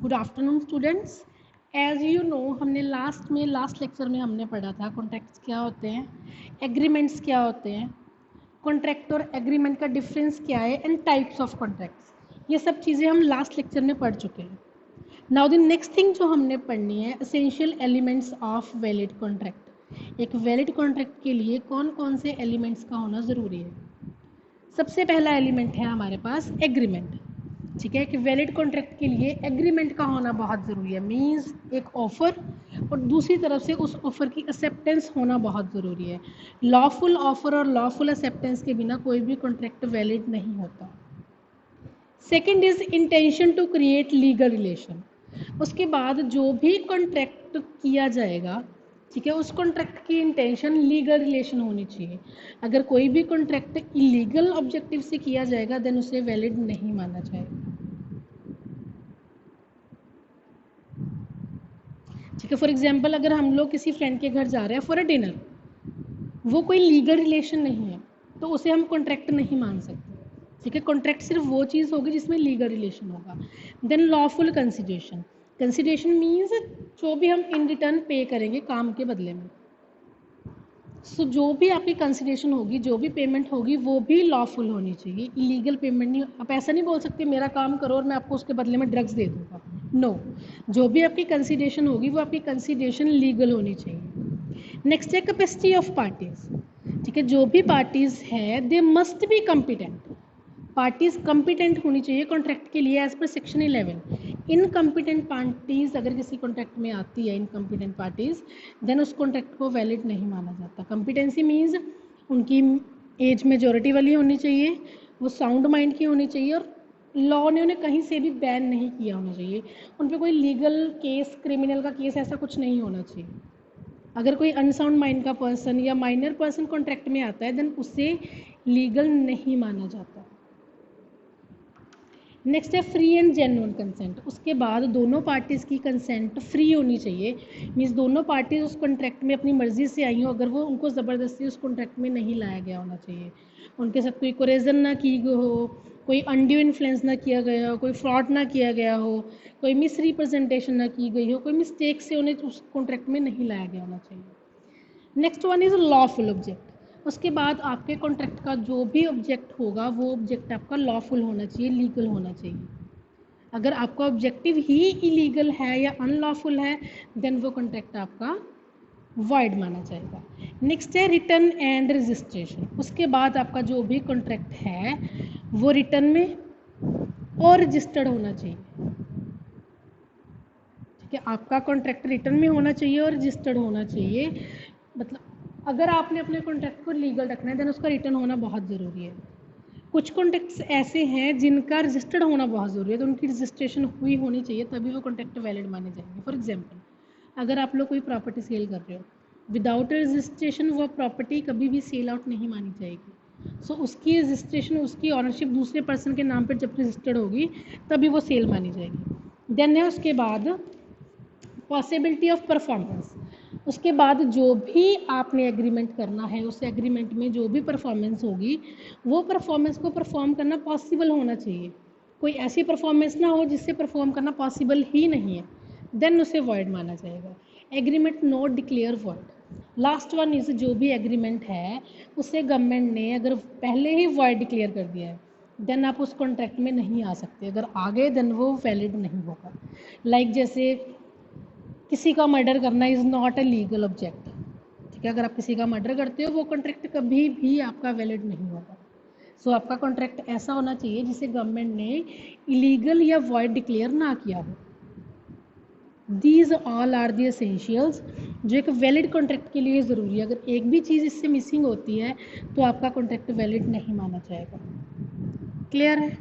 Good afternoon students. As you know हमने last lecture में हमने पढ़ा था कॉन्ट्रैक्ट्स क्या होते हैं, एग्रीमेंट्स क्या होते हैं, कॉन्ट्रैक्ट और एग्रीमेंट का डिफरेंस क्या है एंड टाइप्स ऑफ कॉन्ट्रैक्ट्स। ये सब चीज़ें हम लास्ट लेक्चर में पढ़ चुके हैं। नाउ द नेक्स्ट थिंग जो हमने पढ़नी है, essential elements of valid contract. एक वैलिड कॉन्ट्रैक्ट के लिए कौन कौन से एलिमेंट्स का होना ज़रूरी है। सबसे पहला एलिमेंट है हमारे पास एग्रीमेंट। ठीक है कि वैलिड कॉन्ट्रैक्ट के लिए एग्रीमेंट का होना बहुत ज़रूरी है। मींस एक ऑफर और दूसरी तरफ से उस ऑफर की एक्सेप्टेंस होना बहुत ज़रूरी है। लॉफुल ऑफर और लॉफुल एक्सेप्टेंस के बिना कोई भी कॉन्ट्रैक्ट वैलिड नहीं होता। Second is intention to create legal relation. उसके बाद जो भी कॉन्ट्रैक्ट किया जाएगा, ठीक है, उस कॉन्ट्रैक्ट की इंटेंशन लीगल रिलेशन होनी चाहिए। अगर कोई भी कॉन्ट्रैक्ट इलीगल ऑब्जेक्टिव से किया जाएगा देन उसे वैलिड नहीं माना जाएगा। ठीक है, फॉर एग्जाम्पल अगर हम लोग किसी फ्रेंड के घर जा रहे हैं फॉर अ डिनर, वो कोई लीगल रिलेशन नहीं है तो उसे हम कॉन्ट्रैक्ट नहीं मान सकते। ठीक है, कॉन्ट्रैक्ट सिर्फ वो चीज़ होगी जिसमें लीगल रिलेशन होगा। Then lawful consideration. Consideration means जो भी हम इन रिटर्न पे करेंगे काम के बदले में। सो जो भी आपकी कंसिडरेशन होगी, जो भी पेमेंट होगी वो भी लॉफुल होनी चाहिए, इलीगल पेमेंट नहीं। आप ऐसा नहीं बोल सकते मेरा काम करो और मैं आपको उसके बदले में ड्रग्स दे दूँगा। नो, जो भी आपकी कंसिडरेशन होगी वो आपकी कंसिडरेशन लीगल होनी चाहिए। नेक्स्ट है कैपेसिटी ऑफ पार्टीज। ठीक है, जो भी पार्टीज है they must be competent. Parties competent होनी चाहिए कॉन्ट्रैक्ट के लिए as per section 11। Incompetent parties अगर किसी कॉन्ट्रैक्ट में आती है, इनकम्पिटेंट पार्टीज, देन उस कॉन्ट्रैक्ट को वैलिड नहीं माना जाता। कॉम्पिटेंसी मीन्स उनकी एज मेजॉरिटी वाली होनी चाहिए, वो साउंड माइंड की होनी चाहिए और लॉ ने उन्हें कहीं से भी बैन नहीं किया होना चाहिए। उन पर कोई लीगल केस, क्रिमिनल का केस ऐसा कुछ नहीं होना चाहिए। अगर कोई अनसाउंड माइंड का पर्सन या माइनर पर्सन कॉन्ट्रैक्ट में आता है देन उसे लीगल नहीं माना जाता। नेक्स्ट है फ्री एंड जेन्युइन कंसेंट। उसके बाद दोनों पार्टीज़ की कंसेंट फ्री होनी चाहिए। मीन्स दोनों पार्टीज उस कॉन्ट्रैक्ट में अपनी मर्जी से आई हो, अगर वो उनको ज़बरदस्ती उस कॉन्ट्रैक्ट में नहीं लाया गया होना चाहिए। उनके साथ कोई कोरेजन ना की गई हो, कोई अनड्यू इन्फ्लुएंस ना किया गया हो, कोई फ्रॉड ना किया गया हो, कोई मिस रिप्रेजेंटेशन ना की गई हो, कोई मिस्टेक से उन्हें उस कॉन्ट्रैक्ट में नहीं लाया गया होना चाहिए। Next one is lawful object. उसके बाद आपके कॉन्ट्रैक्ट का जो भी ऑब्जेक्ट होगा वो ऑब्जेक्ट आपका लॉफुल होना चाहिए, लीगल होना चाहिए। अगर आपका ऑब्जेक्टिव ही इलीगल है या अनलॉफुल है देन वो कॉन्ट्रैक्ट आपका वॉइड माना जाएगा। नेक्स्ट है रिटर्न एंड रजिस्ट्रेशन। उसके बाद आपका जो भी कॉन्ट्रैक्ट है वो रिटर्न में और रजिस्टर्ड होना चाहिए। ठीक है, आपका कॉन्ट्रैक्ट रिटर्न में होना चाहिए और रजिस्टर्ड होना चाहिए। मतलब अगर आपने अपने कॉन्ट्रैक्ट को लीगल रखना है देन उसका रिटर्न होना बहुत ज़रूरी है। कुछ कॉन्ट्रैक्ट्स ऐसे हैं जिनका रजिस्टर्ड होना बहुत ज़रूरी है, तो उनकी रजिस्ट्रेशन हुई होनी चाहिए तभी वो कॉन्ट्रैक्ट वैलिड माने जाएंगे। फॉर एग्जांपल अगर आप लोग कोई प्रॉपर्टी सेल कर रहे हो विदाउट रजिस्ट्रेशन, वो प्रॉपर्टी कभी भी सेल आउट नहीं मानी जाएगी। सो उसकी रजिस्ट्रेशन, उसकी ऑनरशिप दूसरे पर्सन के नाम पर जब रजिस्टर्ड होगी तभी वो सेल मानी जाएगी। देन है उसके बाद पॉसिबिलिटी ऑफ परफॉर्मेंस। उसके बाद जो भी आपने एग्रीमेंट करना है उस एग्रीमेंट में जो भी परफॉर्मेंस होगी वो परफॉर्मेंस को परफॉर्म करना पॉसिबल होना चाहिए। कोई ऐसी परफॉर्मेंस ना हो जिससे परफॉर्म करना पॉसिबल ही नहीं है, देन उसे वॉइड माना जाएगा। Agreement not declare void. Last one is जो भी एग्रीमेंट है उसे गवर्नमेंट ने अगर पहले ही वॉइड डिक्लेयर कर दिया है देन आप उस कॉन्ट्रैक्ट में नहीं आ सकते। अगर आ गए देन वो वैलिड नहीं होगा। लाइक जैसे किसी का मर्डर करना is not a legal object. ठीक है, अगर आप किसी का मर्डर करते हो वो कॉन्ट्रैक्ट कभी भी आपका वैलिड नहीं होगा। सो आपका कॉन्ट्रैक्ट ऐसा होना चाहिए जिसे गवर्नमेंट ने इलीगल या वॉइड डिक्लेयर ना किया हो। These all are the essentials जो एक वैलिड कॉन्ट्रैक्ट के लिए ज़रूरी है। अगर एक भी चीज़ इससे मिसिंग होती है तो आपका कॉन्ट्रैक्ट वैलिड नहीं माना जाएगा। क्लियर है?